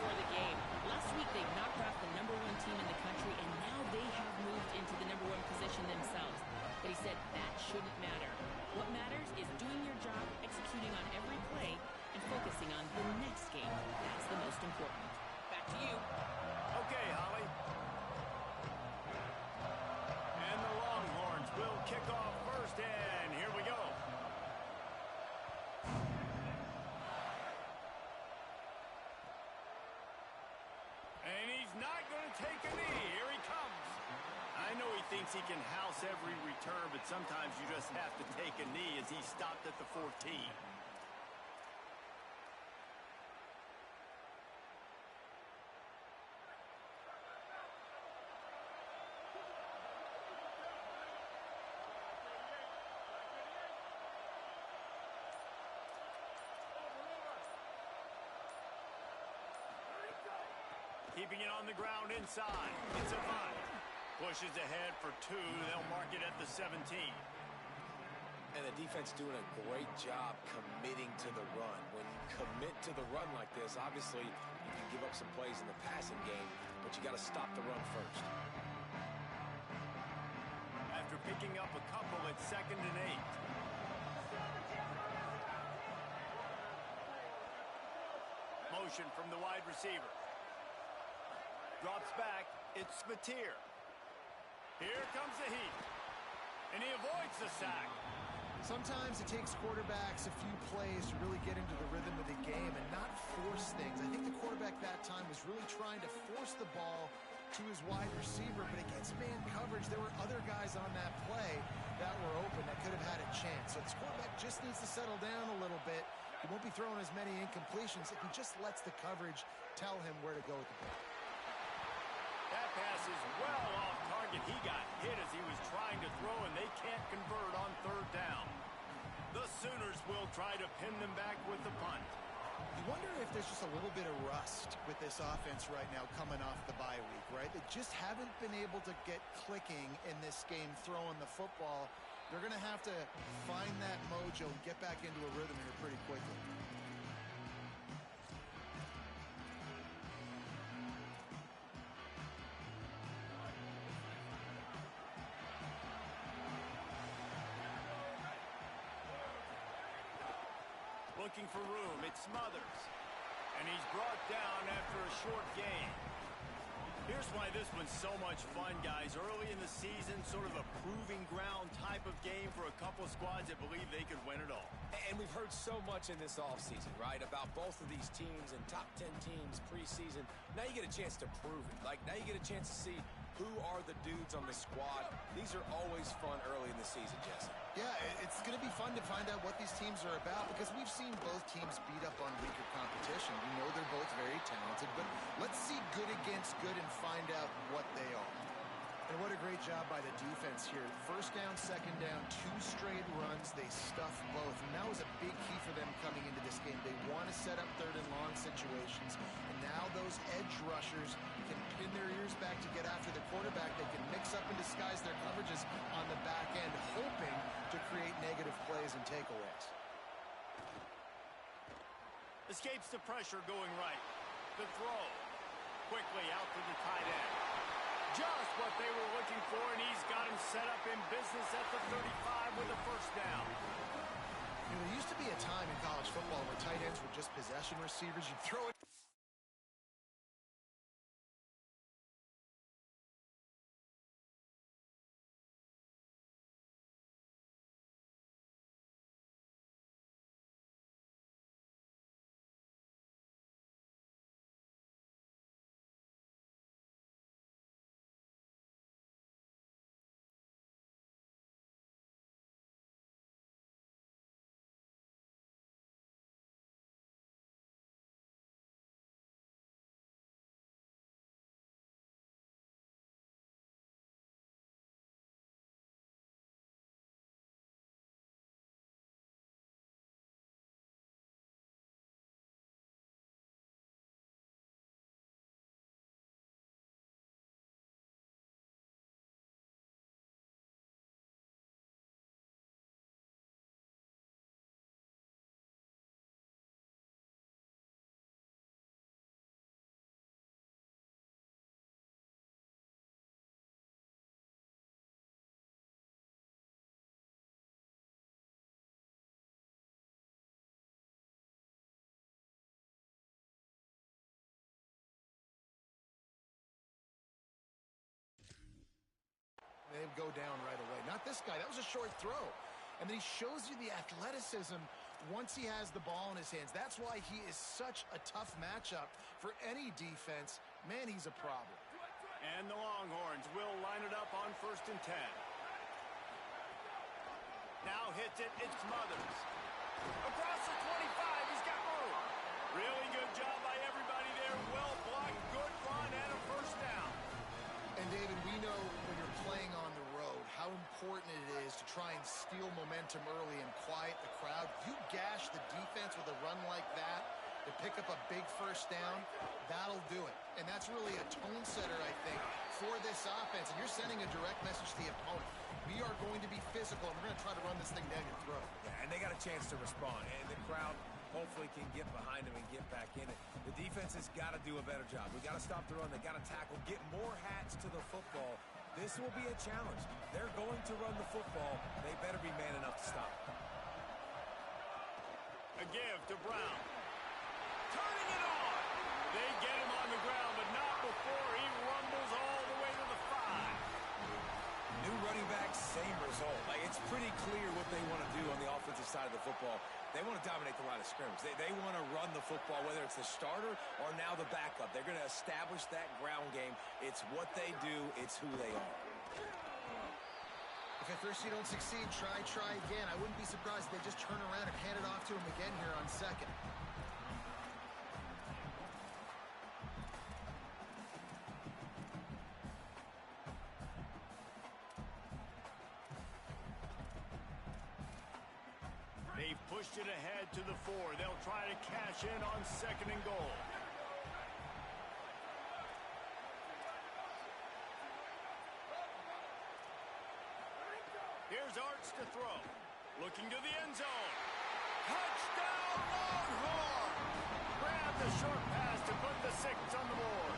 before the game. Last week, they knocked off the #1 team in the country, and now they have moved into the #1 position themselves. But he said that shouldn't matter. What matters is doing your job, executing on every play, and focusing on the next game. That's the most important. Back to you. Okay, Holly. And the Longhorns will kick off first, and here we go. And he's not going to take a knee. Here he comes. I know he thinks he can house every return, but sometimes you just have to take a knee as he stopped at the 14. Keeping it on the ground inside. It's a punt. Pushes ahead for 2. They'll mark it at the 17. And the defense doing a great job committing to the run. When you commit to the run like this, obviously you can give up some plays in the passing game, but you got to stop the run first. After picking up a couple at 2nd and 8. Motion from the wide receiver. Drops back. It's Spatier. Here comes the heat. And he avoids the sack. Sometimes it takes quarterbacks a few plays to really get into the rhythm of the game and not force things. I think the quarterback that time was really trying to force the ball to his wide receiver, but against man coverage, there were other guys on that play that were open that could have had a chance. So this quarterback just needs to settle down a little bit. He won't be throwing as many incompletions if he just lets the coverage tell him where to go with the ball. That pass is well off target. He got hit as he was trying to throw, and they can't convert on 3rd down. The Sooners will try to pin them back with the punt. You wonder if there's just a little bit of rust with this offense right now coming off the bye week, right? They just haven't been able to get clicking in this game throwing the football. They're going to have to find that mojo and get back into a rhythm here pretty quickly. Looking for room. It's Smothers. And he's brought down after a short gain. Here's why this one's so much fun, guys. Early in the season, sort of a proving ground type of game for a couple of squads that believe they could win it all. And we've heard so much in this offseason, right, about both of these teams and top 10 teams preseason. Now you get a chance to prove it. Like, now you get a chance to see who are the dudes on the squad. These are always fun early in the season, Jesse. Yeah, it's going to be fun to find out what these teams are about because we've seen both teams beat up on weaker competition. We know they're both very talented, but let's see good against good and find out what they are. And what a great job by the defense here. 1st down, 2nd down, 2 straight runs. They stuffed both. And that was a big key for them coming into this game. They want to set up 3rd and long situations. And now those edge rushers can pin their ears back to get after the quarterback. They can mix up and disguise their coverages on the back end, hoping to create negative plays and takeaways. Escapes the pressure going right. The throw. Quickly out to the tight end. Just what they were looking for, and he's got him set up in business at the 35 with a 1st down. You know, there used to be a time in college football where tight ends were just possession receivers. You'd throw it they go down right away. Not this guy. That was a short throw. And then he shows you the athleticism once he has the ball in his hands. That's why he is such a tough matchup for any defense. Man, he's a problem. And the Longhorns will line it up on 1st and 10. Now hits it. It's Smothers. Across the 25. He's got room. Really good job by everybody there. Well blocked. Good run and a 1st down. And, David, we know when you're playing on the road how important it is to try and steal momentum early and quiet the crowd. You gash the defense with a run like that to pick up a big 1st down, that'll do it. And that's really a tone setter, I think, for this offense. And you're sending a direct message to the opponent. We are going to be physical, and we're going to try to run this thing down your throat. Yeah, and they got a chance to respond. And the crowd hopefully can get behind them and get back in it. The defense has got to do a better job. We got to stop the run. They got to tackle, get more hats to the football. This will be a challenge. They're going to run the football. They better be man enough to stop. A give to Brown. Turning it on. They get him on the ground, but not before he rumbles all the way to the 5. New running back, same result. Like, it's pretty clear what they want to do on the offensive side of the football. They want to dominate the line of scrimmage. They want to run the football, whether it's the starter or now the backup. They're going to establish that ground game. It's what they do. It's who they are. If at first you don't succeed, try again. I wouldn't be surprised if they just turn around and hand it off to him again here on 2nd. They've pushed it ahead to the 4. They'll try to cash in on 2nd and goal. Here's Arts to throw. Looking to the end zone. Touchdown, Longhorn! Grab the short pass to put the 6 on the board.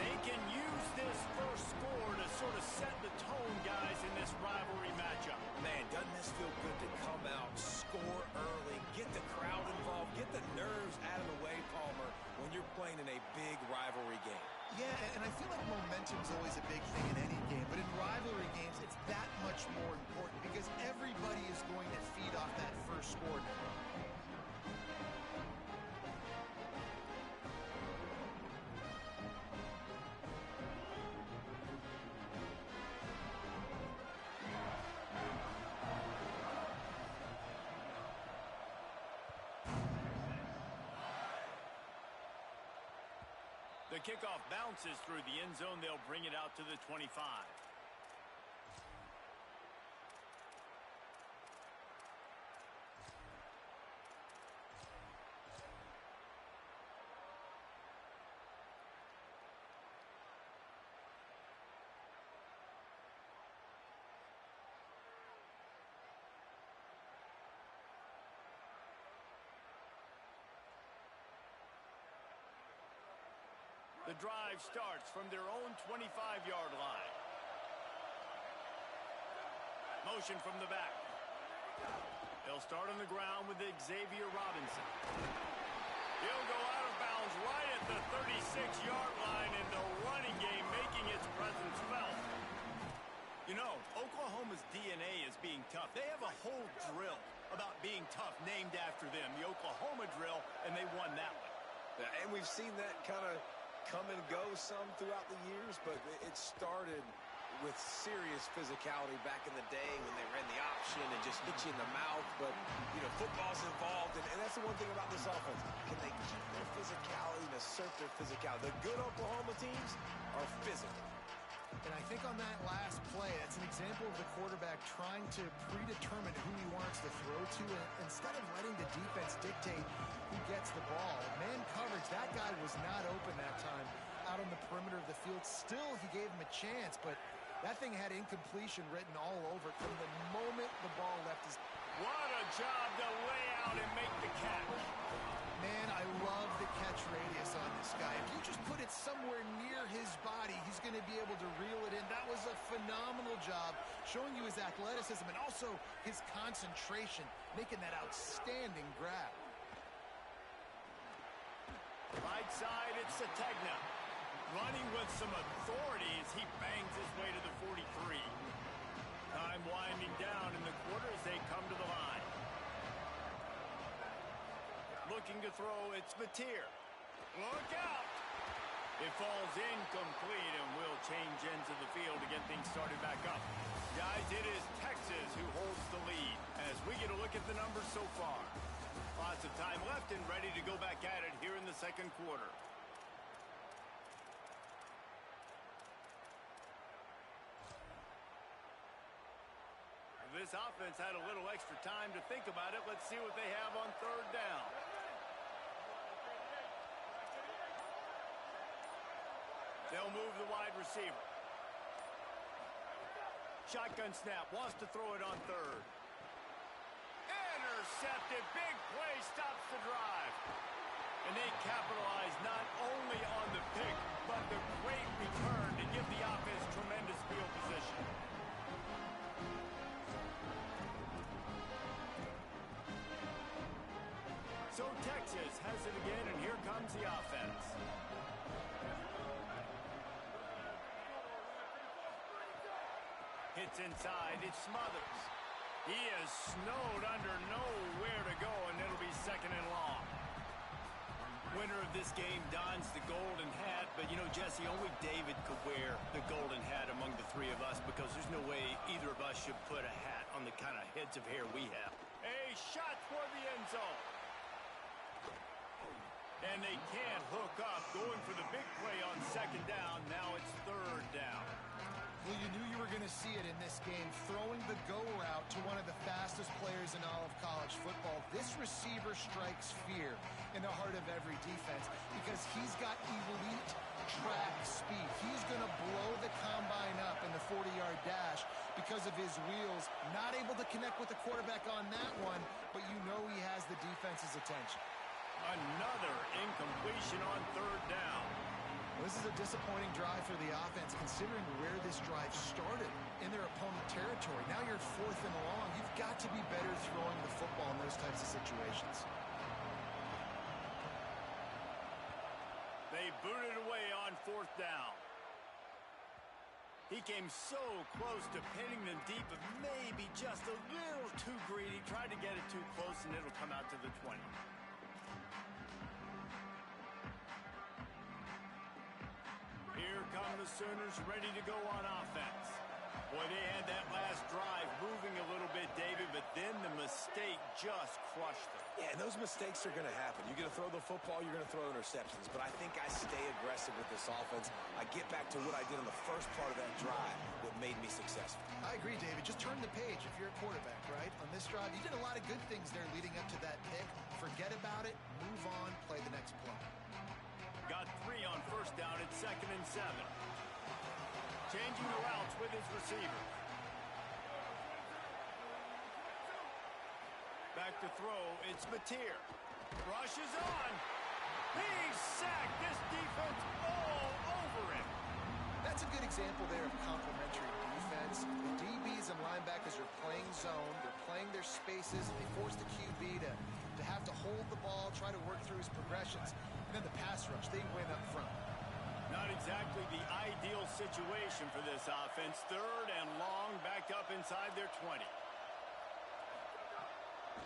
They can use this first score to sort of set the tone, guys, in this rivalry matchup. Man, doesn't this feel good to come out, score early, get the crowd involved, get the nerves out of the way, Palmer, when you're playing in a big rivalry game. Yeah, and I feel like momentum's always a big thing in any game, but in rivalry games, it's that much more important because everybody is going to feed off that first score. The kickoff bounces through the end zone. They'll bring it out to the 25. The drive starts from their own 25-yard line. Motion from the back. They'll start on the ground with Xavier Robinson. He'll go out of bounds right at the 36-yard line, and the running game making its presence felt. You know, Oklahoma's DNA is being tough. They have a whole drill about being tough named after them, the Oklahoma drill, and they won that one. Yeah, and we've seen that kind of come and go some throughout the years, but it started with serious physicality back in the day when they ran the option and just hit you in the mouth. But, you know, football's involved, and that's the one thing about this offense. Can they keep their physicality and assert their physicality? The good Oklahoma teams are physical. And I think on that last play, that's an example of the quarterback trying to predetermine who he wants to throw to, and instead of letting the defense dictate who gets the ball. Man coverage, that guy was not open that time out on the perimeter of the field. Still, he gave him a chance, but that thing had incompletion written all over it from the moment the ball left his... What a job to lay out and make the catch. Man, I love the catch radius on this guy. If you just put it somewhere near his body, he's going to be able to reel it in. That was a phenomenal job, showing you his athleticism and also his concentration, making that outstanding grab. Right side, it's Sategna. Running with some authority as he bangs his way to the 45. Looking to throw, it's Mateer. Look out! It falls incomplete and will change ends of the field to get things started back up. Guys, it is Texas who holds the lead as we get a look at the numbers so far. Lots of time left and ready to go back at it here in the second quarter. This offense had a little extra time to think about it. Let's see what they have on third down. They'll move the wide receiver. Shotgun snap, wants to throw it on third. Intercepted, big play, stops the drive. And they capitalize not only on the pick, but the great return to give the offense tremendous field position. So Texas has it again, and here comes the offense. Hits inside, it's Smothers. He is snowed under, nowhere to go, and it'll be second and long. Winner of this game dons the golden hat, but you know, Jesse, only David could wear the golden hat among the three of us because there's no way either of us should put a hat on the kind of heads of hair we have. A shot toward the end zone. And they can't hook up, going for the big play on second down. Now it's third down. Well, you knew you were going to see it in this game, throwing the go route to one of the fastest players in all of college football. This receiver strikes fear in the heart of every defense because he's got elite track speed. He's going to blow the combine up in the 40-yard dash because of his wheels. Not able to connect with the quarterback on that one, but you know he has the defense's attention. Another incompletion on third down. Well, this is a disappointing drive for the offense considering where this drive started in their opponent territory. Now you're fourth and long. You've got to be better throwing the football in those types of situations. They booted away on fourth down. He came so close to pinning them deep, but maybe just a little too greedy. Tried to get it too close, and it'll come out to the 20. Here come the Sooners ready to go on offense. Boy, they had that last drive moving a little bit, David, but then the mistake just crushed them. Yeah, and those mistakes are going to happen. You're going to throw the football, you're going to throw interceptions. But I think I stay aggressive with this offense. I get back to what I did on the first part of that drive that made me successful. I agree, David. Just turn the page if you're a quarterback, right? On this drive, you did a lot of good things there leading up to that pick. Forget about it, move on, play the next play. Got 3 on first down at 2nd and 7. Changing the routes with his receiver. Back to throw, it's Mateer. Rushes on. He's sacked. This defense all over him. That's a good example there of complementary defense. The DBs and linebackers are playing zone. They're playing their spaces. They force the QB to have to hold the ball, try to work through his progressions. And then the pass rush, they win up front. Not exactly the ideal situation for this offense. Third and long, back up inside their 20.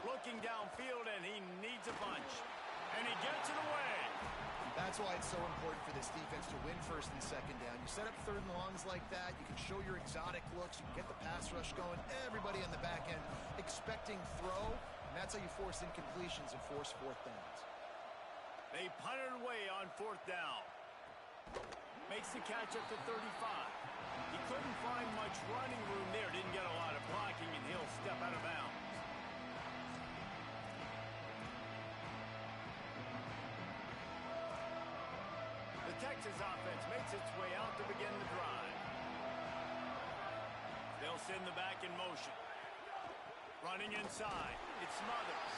Looking downfield, and he needs a bunch. And he gets it away. That's why it's so important for this defense to win first and second down. You set up third and longs like that. You can show your exotic looks. You can get the pass rush going. Everybody on the back end expecting throw. And that's how you force incompletions and force fourth downs. They punted away on fourth down. Makes the catch up to 35. He couldn't find much running room there. Didn't get a lot of blocking, and he'll step out of bounds. The Texas offense makes its way out to begin the drive. They'll send the back in motion. Running inside. It's Smothers.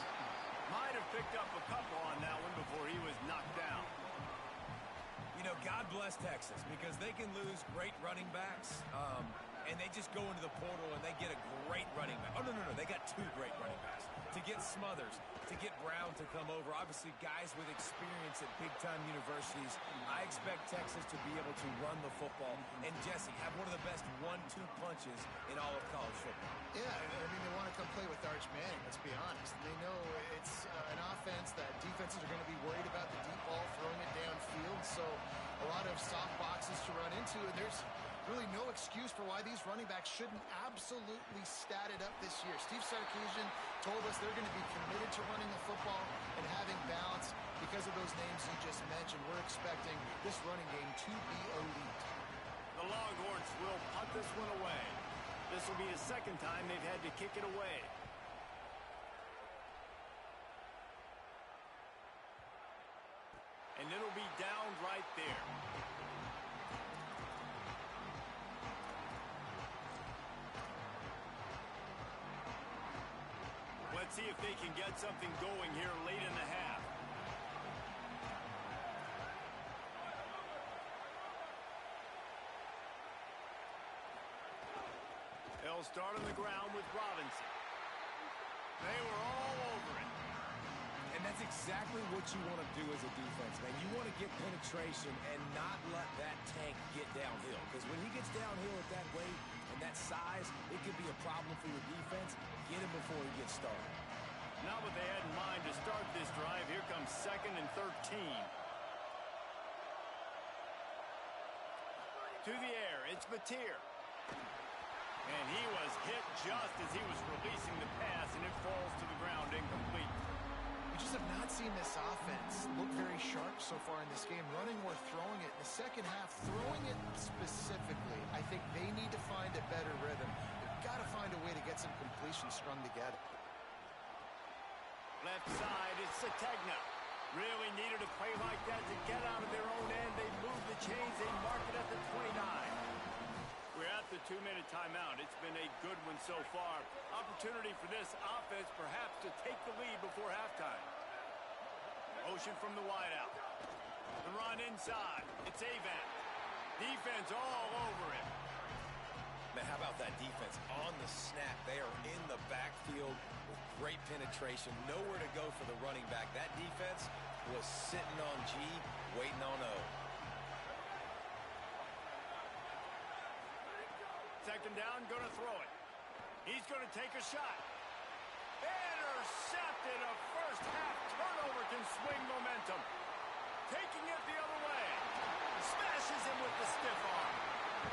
Might have picked up a couple on that one before he was knocked down. You know, God bless Texas because they can lose great running backs and they just go into the portal and they get a great running back. Oh, no, they got two great running backs. To get Smothers, to get Brown to come over, obviously guys with experience at big-time universities, I expect Texas to be able to run the football and, Jesse, have one of the best 1-2 punches in all of college football. Yeah, I mean, they want to come play with Arch Manning, let's be honest. They know it's an offense that defenses are going to be worried about the deep ball, throwing it downfield, so a lot of soft boxes to run into, and there's really no excuse for why these running backs shouldn't absolutely stat it up this year. Steve Sarkisian told us they're going to be committed to running the football and having balance because of those names you just mentioned. We're expecting this running game to be elite. The Longhorns will punt this one away. This will be the second time they've had to kick it away. And it'll be down right there. Let's see if they can get something going here late in the half. They'll start on the ground with Robinson. They were all over it. And that's exactly what you want to do as a defense, man. You want to get penetration and not let that tank get downhill. Because when he gets downhill at that weight and that size, it could be a problem for your defense. Get him before he gets started. Not what they had in mind to start this drive. Here comes 2nd and 13. To the air, it's Mateer. And he was hit just as he was releasing the pass, and it falls to the ground incomplete. We just have not seen this offense look very sharp so far in this game, running or throwing it. In the second half, throwing it specifically, I think they need to find a better rhythm. They've got to find a way to get some completions strung together. Left side, it's Sategna. Really needed a play like that to get out of their own end. They move the chains. They mark it at the 29. We're at the 2-minute timeout. It's been a good one so far. Opportunity for this offense perhaps to take the lead before halftime. Motion from the wideout. The run inside. It's Avant. Defense all over it. Man, how about that defense on the snap? They are in the backfield with great penetration. Nowhere to go for the running back. That defense was sitting on G, waiting on O. Second down, going to throw it. He's going to take a shot. Intercepted. A first-half turnover can swing momentum. Taking it the other way. Smashes him with the stiff arm.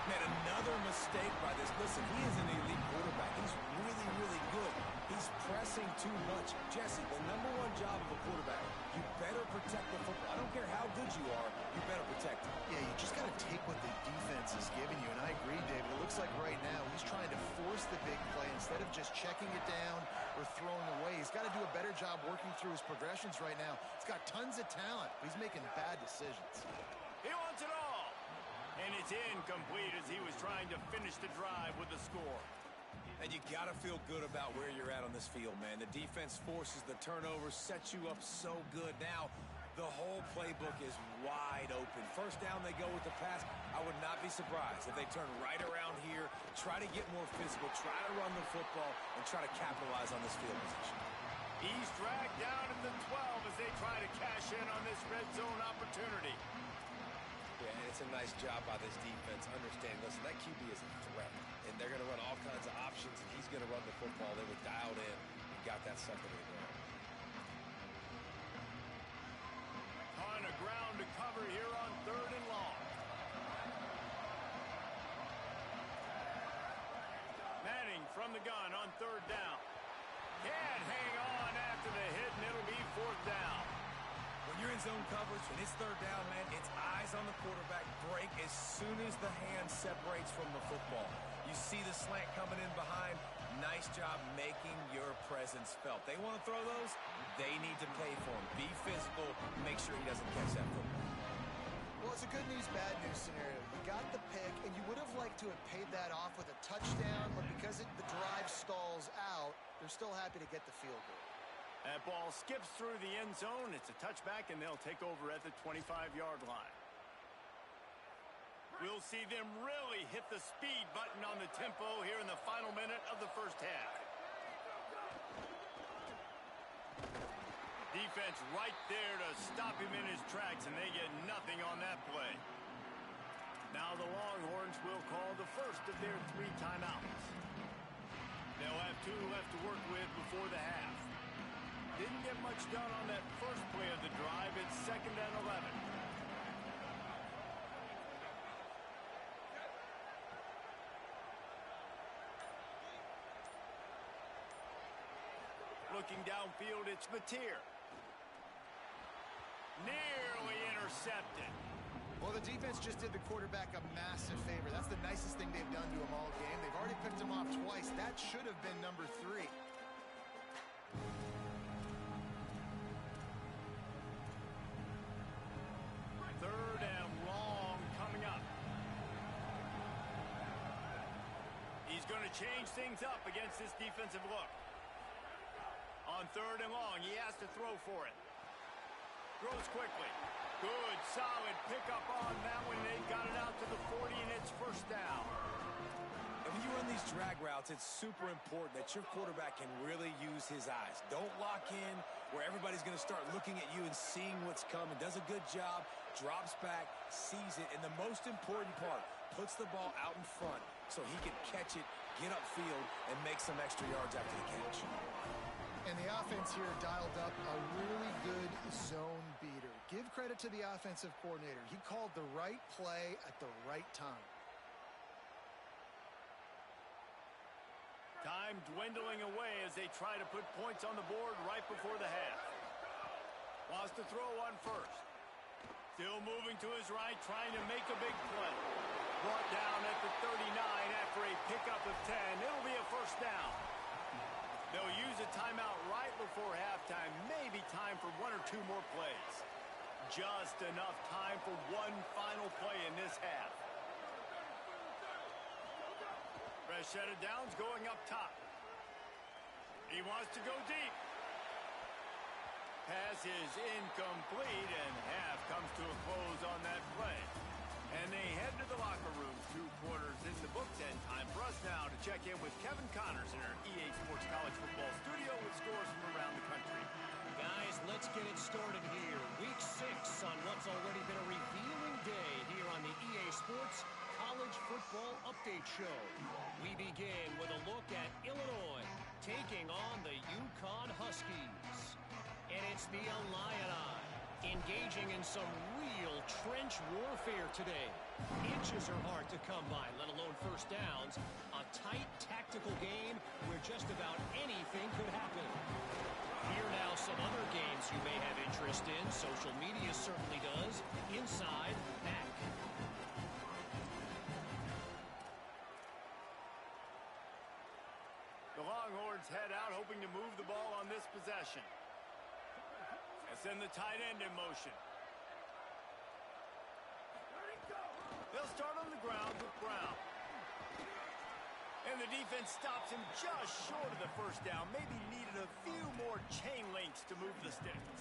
Man, another mistake by this. Listen, he is an elite quarterback. He's really, really good. He's pressing too much. Jesse, the number one job of a quarterback, you better protect the football. I don't care how good you are, you better protect it. Yeah, you just got to take what the defense is giving you. And I agree, David. It looks like right now he's trying to force the big play instead of just checking it down or throwing away. He's got to do a better job working through his progressions right now. He's got tons of talent, but he's making bad decisions. He wants it all. And it's incomplete as he was trying to finish the drive with a score. And you got to feel good about where you're at on this field, man. The defense forces the turnovers, sets you up so good. Now, the whole playbook is wide open. First down, they go with the pass. I would not be surprised if they turn right around here, try to get more physical, try to run the football, and try to capitalize on this field position. He's dragged down at the 12 as they try to cash in on this red zone opportunity. Yeah, and it's a nice job by this defense. Understand, listen, that QB is a threat, and they're going to run all kinds of options, and he's going to run the football. They were dialed in and got that sucker to the ground. On a ground to cover here on 3rd and long. Manning from the gun on 3rd down. Can't hang on after the hit, and it'll be 4th down. When you're in zone coverage and it's 3rd down, man, it's eyes on the quarterback, break as soon as the hand separates from the football. You see the slant coming in behind. Nice job making your presence felt. They want to throw those, they need to pay for them. Be physical, make sure he doesn't catch that football. Well, it's a good news, bad news scenario. You got the pick, and you would have liked to have paid that off with a touchdown, but because the drive stalls out, they're still happy to get the field goal. That ball skips through the end zone. It's a touchback, and they'll take over at the 25-yard line. We'll see them really hit the speed button on the tempo here in the final minute of the first half. Defense right there to stop him in his tracks, and they get nothing on that play. Now the Longhorns will call the first of their 3 timeouts. They'll have 2 left to work with before the half. Didn't get much done on that first play of the drive. It's 2nd and 11. Looking downfield, it's Mateer. Nearly intercepted. Well, the defense just did the quarterback a massive favor. That's the nicest thing they've done to him all game. They've already picked him off twice. That should have been number 3. Third and long coming up. He's going to change things up against this defensive look. On 3rd and long, he has to throw for it. Throws quickly. Good, solid pickup on that one. They've got it out to the 40, and it's first down. And when you run these drag routes, it's super important that your quarterback can really use his eyes. Don't lock in where everybody's going to start looking at you and seeing what's coming. Does a good job, drops back, sees it, and the most important part, puts the ball out in front so he can catch it, get upfield, and make some extra yards after the catch. And the offense here dialed up a really good zone beater. Give credit to the offensive coordinator. He called the right play at the right time. Time dwindling away as they try to put points on the board right before the half. Wants to throw on first. Still moving to his right, trying to make a big play. Brought down at the 39 after a pickup of 10. It'll be a first down. They'll use a timeout right before halftime. Maybe time for 1 or 2 more plays. Just enough time for one final play in this half. Fresh set of downs going up top. He wants to go deep. Pass is incomplete, and half comes to a close on that play. And they head to the locker room. 2 quarters in the books, and time for us now to check in with Kevin Connors in our EA Sports College Football studio with scores from around the country. Guys, let's get it started here. Week 6 on what's already been a revealing day here on the EA Sports College Football Update Show. We begin with a look at Illinois taking on the UConn Huskies. And it's the Illini engaging in some real trench warfare today. Inches are hard to come by, let alone first downs. A tight tactical game where just about anything could happen. Here now some other games you may have interest in. Social media certainly does. Inside back. The Longhorns head out hoping to move the ball on this possession. And send the tight end in motion. They'll start on the ground with Brown. And the defense stops him just short of the first down. Maybe needed a few more chain links to move the sticks.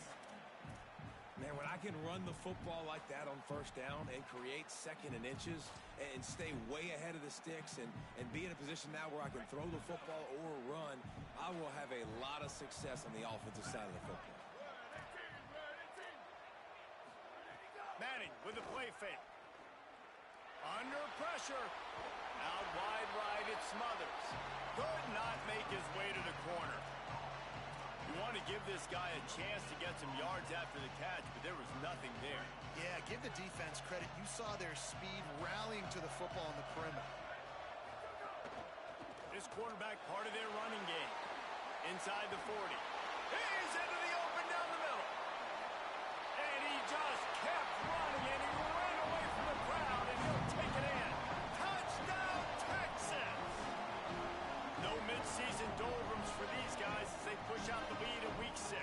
Man, when I can run the football like that on first down and create 2nd and inches and stay way ahead of the sticks and be in a position now where I can throw the football or run, I will have a lot of success on the offensive side of the football. Manning with a play fake. Under pressure. Out wide right, it's Smothers. Could not make his way to the corner. You want to give this guy a chance to get some yards after the catch, but there was nothing there. Yeah, give the defense credit. You saw their speed rallying to the football on the perimeter. This quarterback part of their running game. Inside the 40. He's into the open down the middle. And he just kept running, and he ran away from the crowd, and he'll take it in. Touchdown, Texas! No midseason doldrums for these guys as they push out the lead in week 6.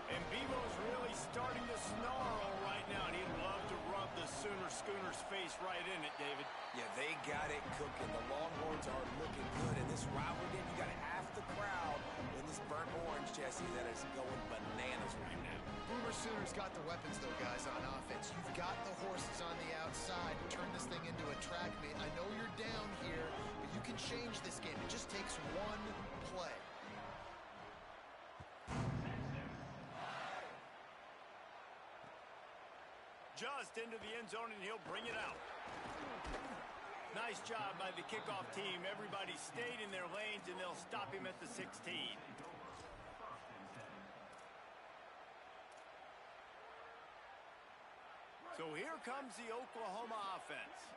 And Bevo's really starting to snarl right now, and he'd love to rub the Sooner Schooner's face right in it, David. Yeah, they got it cooking. The Longhorns are looking good. And this rivalry game, you got half the crowd in this burnt orange, Jesse, that is going bananas right now. Boomer Sooners got the weapons, though, guys, on offense. You've got the horses on the outside to turn this thing into a track meet. I know you're down here, but you can change this game. It just takes one play. Just into the end zone, and he'll bring it out. Nice job by the kickoff team. Everybody stayed in their lanes, and they'll stop him at the 16. So here comes the Oklahoma offense.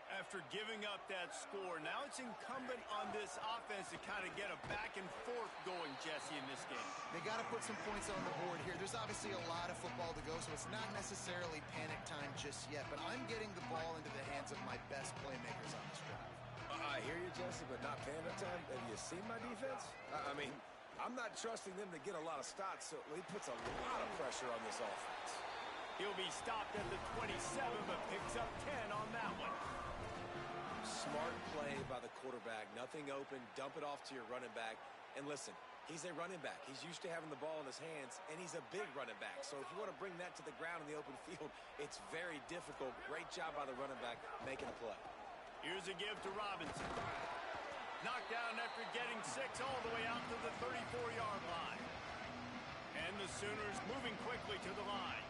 After giving up that score, now it's incumbent on this offense to kind of get a back and forth going, Jesse, in this game. They got to put some points on the board here. There's obviously a lot of football to go, so it's not necessarily panic time just yet, but I'm getting the ball into the hands of my best playmakers on this drive. I hear you, Jesse, but not panic time. Have you seen my defense? I mean, I'm not trusting them to get a lot of stops, so he puts a lot of pressure on this offense. He'll be stopped at the 27, but picks up 10 on that one. Smart play by the quarterback. Nothing open. Dump it off to your running back. And listen, he's a running back. He's used to having the ball in his hands, and he's a big running back. So if you want to bring that to the ground in the open field, it's very difficult. Great job by the running back making a play. Here's a give to Robinson. Knocked down after getting 6 all the way out to the 34-yard line. And the Sooners moving quickly to the line.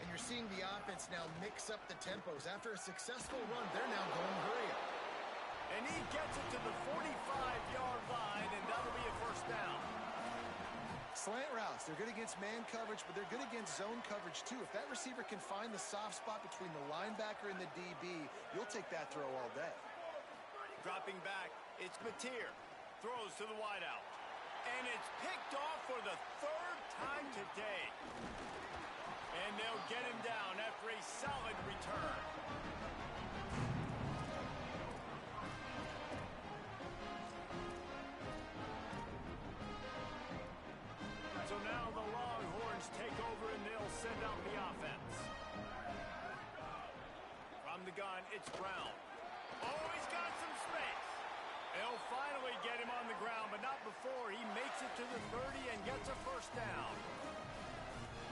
And you're seeing the offense now mix up the tempos. After a successful run, they're now going hurry up. And he gets it to the 45-yard line, and that'll be a first down. Slant routes, they're good against man coverage, but they're good against zone coverage too. If that receiver can find the soft spot between the linebacker and the DB, you'll take that throw all day. Dropping back, it's Mateer. Throws to the wideout. And it's picked off for the 3rd time today. And they'll get him down after a solid return. So now the Longhorns take over and they'll send out the offense. From the gun, it's Brown. Oh, he's got some space. They'll finally get him on the ground, but not before he makes it to the 30 and gets a first down.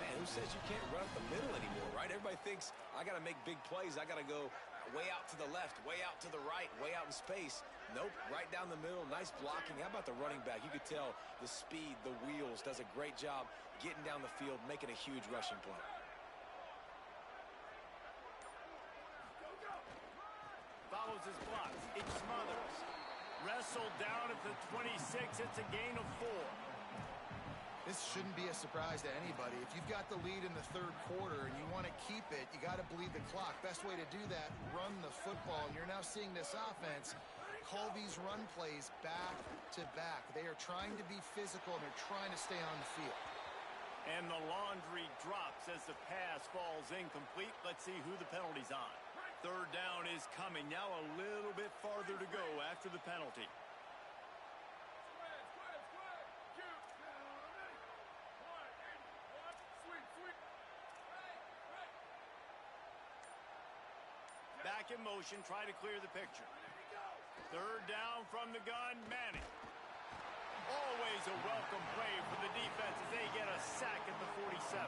Man, who says you can't run up the middle anymore, right? Everybody thinks, I got to make big plays. I got to go way out to the left, way out to the right, way out in space. Nope, right down the middle. Nice blocking. How about the running back? You could tell the speed, the wheels, does a great job getting down the field, making a huge rushing play. Follows his blocks. It's Smothers. Wrestled down at the 26. It's a gain of 4. This shouldn't be a surprise to anybody. If you've got the lead in the 3rd quarter and you want to keep it, you got to bleed the clock. Best way to do that, run the football. And you're now seeing this offense call these run plays back to back. They are trying to be physical, and they're trying to stay on the field. And the laundry drops as the pass falls incomplete. Let's see who the penalty's on. 3rd down is coming. Now a little bit farther to go after the penalty. Back in motion, try to clear the picture. 3rd down from the gun, Manning. Always a welcome play for the defense as they get a sack at the 47.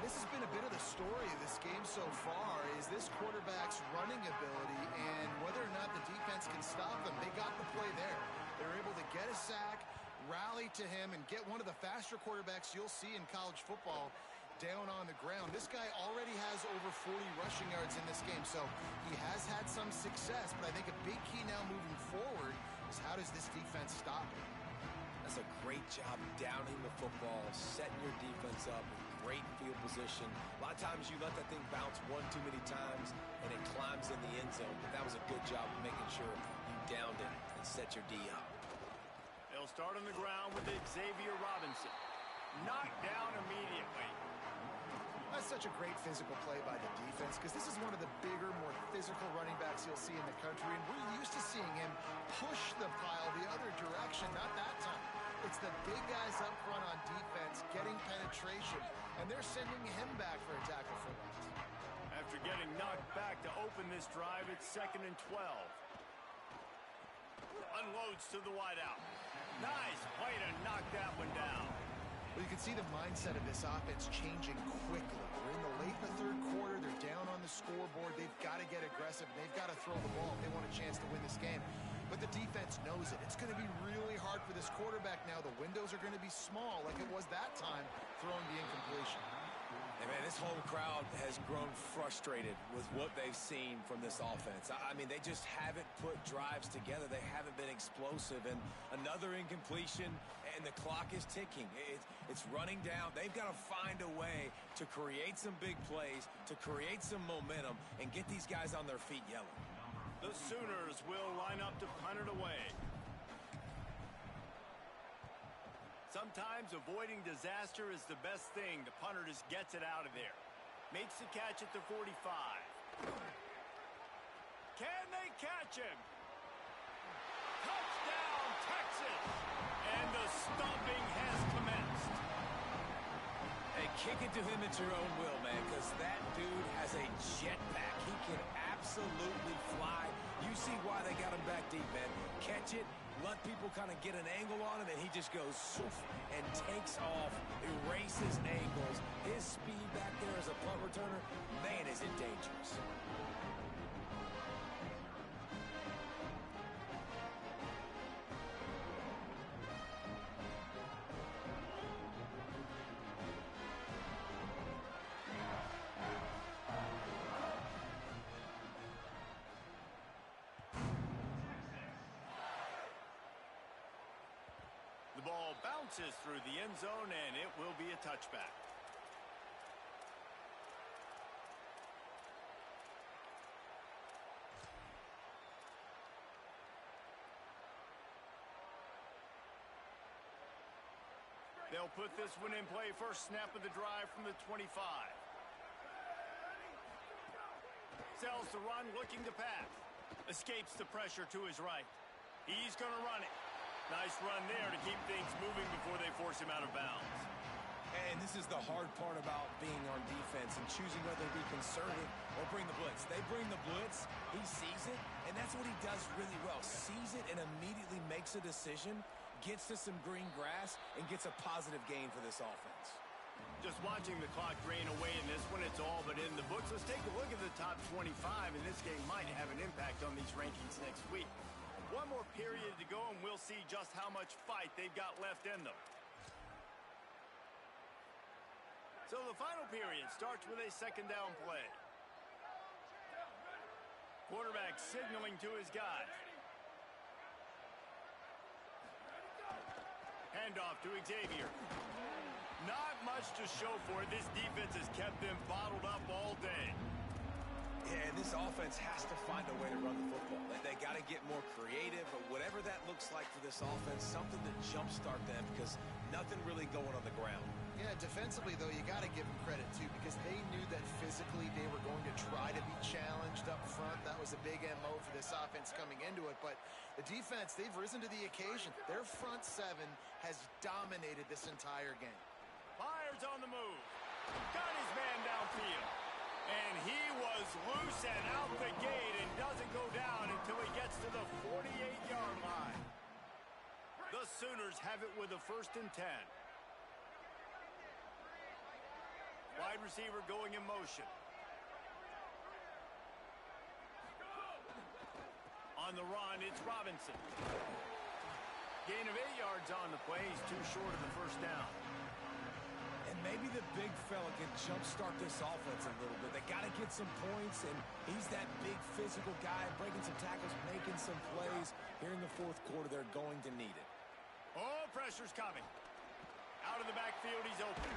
This has been a bit of the story of this game so far, is this quarterback's running ability and whether or not the defense can stop them. They got the play there. They're able to get a sack, rally to him, and get one of the faster quarterbacks you'll see in college football down on the ground. This guy already has over 40 rushing yards in this game, so he has had some success, but I think a big key now moving forward is how does this defense stop him? That's a great job downing the football, setting your defense up in great field position. A lot of times you let that thing bounce one too many times and it climbs in the end zone, but that was a good job of making sure you downed it and set your D up. They'll start on the ground with Xavier Robinson. Knocked down immediately. That's such a great physical play by the defense because this is one of the bigger, more physical running backs you'll see in the country, and we're used to seeing him push the pile the other direction, not that time. It's the big guys up front on defense getting penetration, and they're sending him back for a tackle for loss. After getting knocked back to open this drive, it's 2nd and 12. Unloads to the wideout. Nice play to knock that one down. Well, you can see the mindset of this offense changing quickly. We're in the late in the third quarter. They're down on the scoreboard. They've got to get aggressive. They've got to throw the ball if they want a chance to win this game. But the defense knows it. It's going to be really hard for this quarterback now. The windows are going to be small like it was that time throwing the incompletion. And man, this whole crowd has grown frustrated with what they've seen from this offense. I mean, they just haven't put drives together. They haven't been explosive. And another incompletion, and the clock is ticking. It's running down. They've got to find a way to create some big plays, to create some momentum, and get these guys on their feet yelling. The Sooners will line up to punt it away. Sometimes avoiding disaster is the best thing. The punter just gets it out of there. Makes the catch at the 45. Can they catch him? Touchdown, Texas! And the stomping has commenced. Hey, kick it to him at your own will, man, because that dude has a jetpack. He can absolutely fly. You see why they got him back deep, man. Catch it, let people kind of get an angle on him, and he just goes soof and takes off, erases angles. His speed back there as a punt returner, man, is it dangerous. The ball bounces through the end zone, and it will be a touchback. They'll put this one in play. First snap of the drive from the 25. Sells the run, looking to pass. Escapes the pressure to his right. He's going to run it. Nice run there to keep things moving before they force him out of bounds. And this is the hard part about being on defense and choosing whether to be conservative or bring the blitz. They bring the blitz, he sees it, and that's what he does really well. Sees it and immediately makes a decision, gets to some green grass, and gets a positive gain for this offense. Just watching the clock drain away in this one, it's all but in the books. Let's take a look at the top 25, and this game might have an impact on these rankings next week. One more period to go, and we'll see just how much fight they've got left in them. So the final period starts with a second down play. Quarterback signaling to his guys. Handoff to Xavier. Not much to show for it. This defense has kept them bottled up all day. Yeah, and this offense has to find a way to run the football. They got to get more creative, or whatever that looks like for this offense, something to jumpstart them, because nothing really going on the ground. Yeah, defensively, though, you got to give them credit, too, because they knew that physically they were going to try to be challenged up front. That was a big MO for this offense coming into it. But the defense, they've risen to the occasion. Their front seven has dominated this entire game. Fires on the move. Got his man downfield. And he was loose and out the gate and doesn't go down until he gets to the 48-yard line. The Sooners have it with a 1st and 10. Wide receiver going in motion. On the run, it's Robinson. Gain of 8 yards on the play. He's too short of the first down. And maybe the big fella can jumpstart this offense a little bit. They got to get some points, and he's that big physical guy, breaking some tackles, making some plays. Here in the fourth quarter, they're going to need it. Oh, pressure's coming. Out of the backfield, he's open.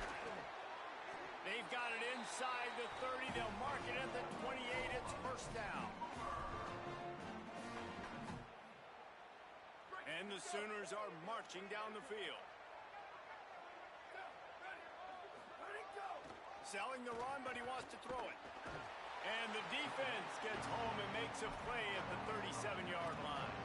They've got it inside the 30. They'll mark it at the 28. It's first down. And the Sooners are marching down the field. Selling the run, but he wants to throw it. And the defense gets home and makes a play at the 37-yard line.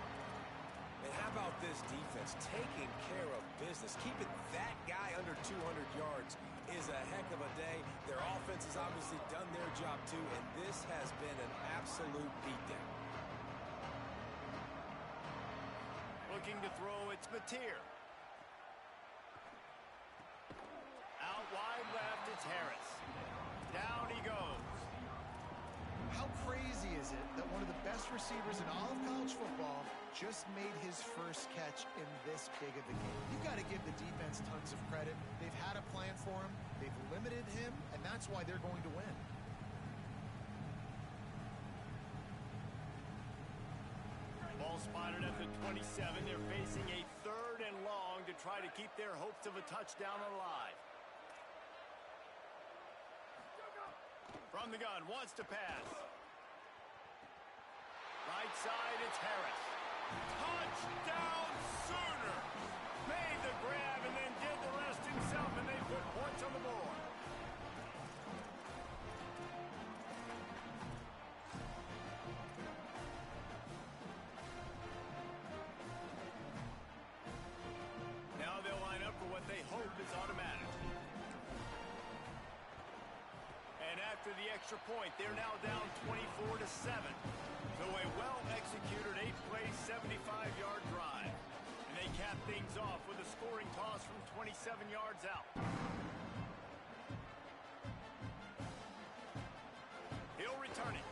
And how about this defense taking care of business? Keeping that guy under 200 yards is a heck of a day. Their offense has obviously done their job too, and this has been an absolute beatdown. looking to throw. It's Mateer. Out wide left, it's Harris. Down he goes. How crazy is it that one of the best receivers in all of college football just made his first catch in this big of a game? You've got to give the defense tons of credit. They've had a plan for him. They've limited him, and that's why they're going to win. Ball spotted at the 27. They're facing a 3rd and long to try to keep their hopes of a touchdown alive. From the gun, wants to pass. Right side, it's Harris. Touchdown Sooners! Made the grab and then did the rest himself, and they put points on the board. Now they'll line up for what they hope is automatic. And after the extra point, they're now down 24-7. So a well-executed 8-play, 75-yard drive. And they cap things off with a scoring toss from 27 yards out. He'll return it.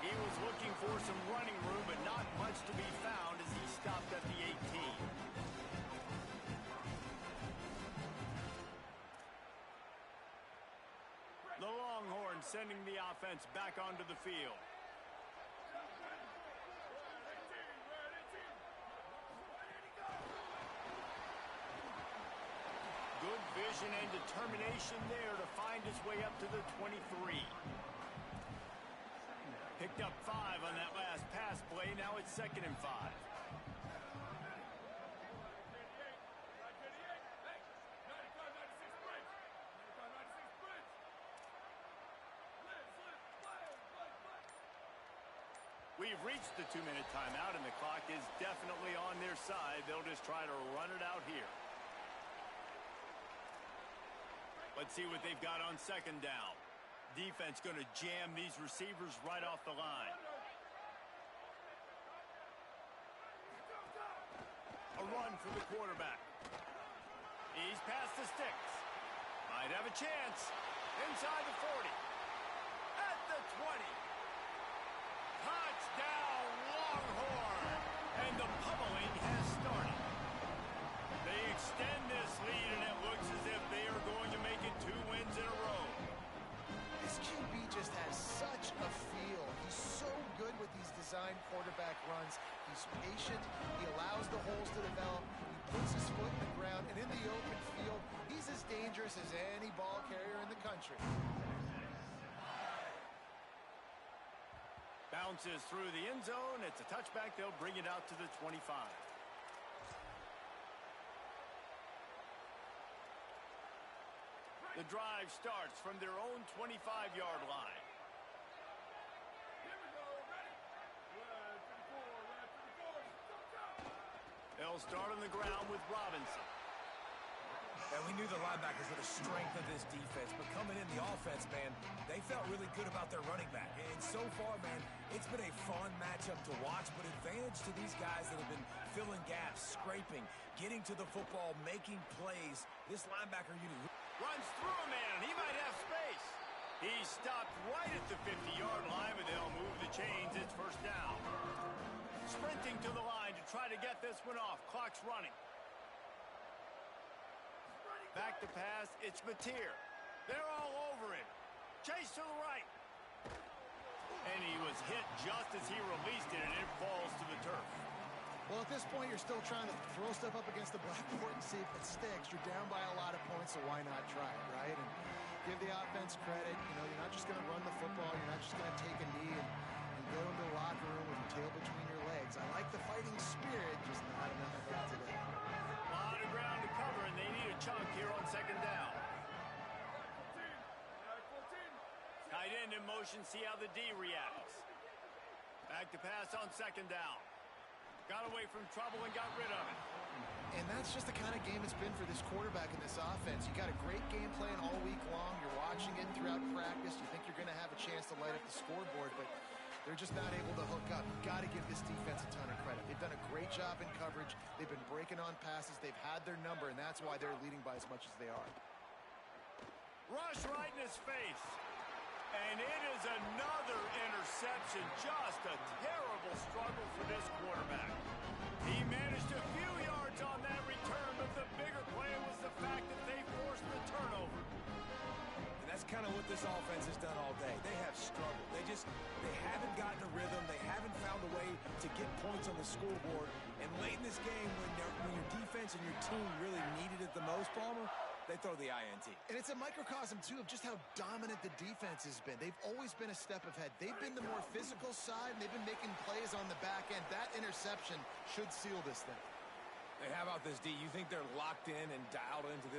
He was looking for some running room, but not much to be found as he stopped at the 18. The Longhorns sending the offense back onto the field. Good vision and determination there to find his way up to the 23. Picked up 5 on that last pass play. Now it's 2nd and 5. We've reached the 2-minute timeout, and the clock is definitely on their side. They'll just try to run it out here. Let's see what they've got on 2nd down. Defense going to jam these receivers right off the line. A run for the quarterback. He's past the sticks. Might have a chance. Inside the 40. At the 20. Touchdown, Longhorn! And the pummeling has started. They extend this lead, and it looks as if they are going to make it 2 wins in a row. This QB just has such a feel. He's so good with these design quarterback runs. He's patient. He allows the holes to develop. He puts his foot in the ground, and in the open field, he's as dangerous as any ball carrier in the country. Bounces through the end zone. It's a touchback. They'll bring it out to the 25. The drive starts from their own 25-yard line. They'll start on the ground with Robinson. And we knew the linebackers were the strength of this defense, but coming in the offense, man, they felt really good about their running back. And so far, man, it's been a fun matchup to watch, but advantage to these guys that have been filling gaps, scraping, getting to the football, making plays. This linebacker unit runs through a man. He might have space. He stopped right at the 50-yard line, but they'll move the chains. It's 1st down. Sprinting to the line to try to get this one off. Clock's running. Back to pass, it's Mateer. They're all over him. Chase to the right. And he was hit just as he released it, and it falls to the turf. Well, at this point, you're still trying to throw stuff up against the blackboard and see if it sticks. You're down by a lot of points, so why not try it, right? And give the offense credit. You know, you're not just going to run the football. You're not just going to take a knee and go into the locker room with your tail between your legs. I like the fighting spirit, just not enough of it today. A lot of ground to cover, and they need a chunk here on 2nd down. Tight end in motion, see how the D reacts. Back to pass on 2nd down. Got away from trouble and got rid of it. And that's just the kind of game it's been for this quarterback in this offense. You got a great game plan all week long. You're watching it throughout practice. You think you're going to have a chance to light up the scoreboard, but They're just not able to hook up. You've got to give this defense a ton of credit. They've done a great job in coverage. They've been breaking on passes. They've had their number, and that's why they're leading by as much as they are. Rush right in his face. And it is another interception. Just a terrible struggle for this quarterback. He managed a few yards on that return, but the bigger play was the fact that they forced the turnover. And that's kind of what this offense has done all day. They have struggled. They haven't gotten a rhythm. They haven't found a way to get points on the scoreboard. And late in this game, when your defense and your team really needed it the most, Palmer, they throw the INT. And it's a microcosm, too, of just how dominant the defense has been. They've always been a step ahead. They've been the more physical side, and they've been making plays on the back end. That interception should seal this thing. Hey, how about this, D? You think they're locked in and dialed into this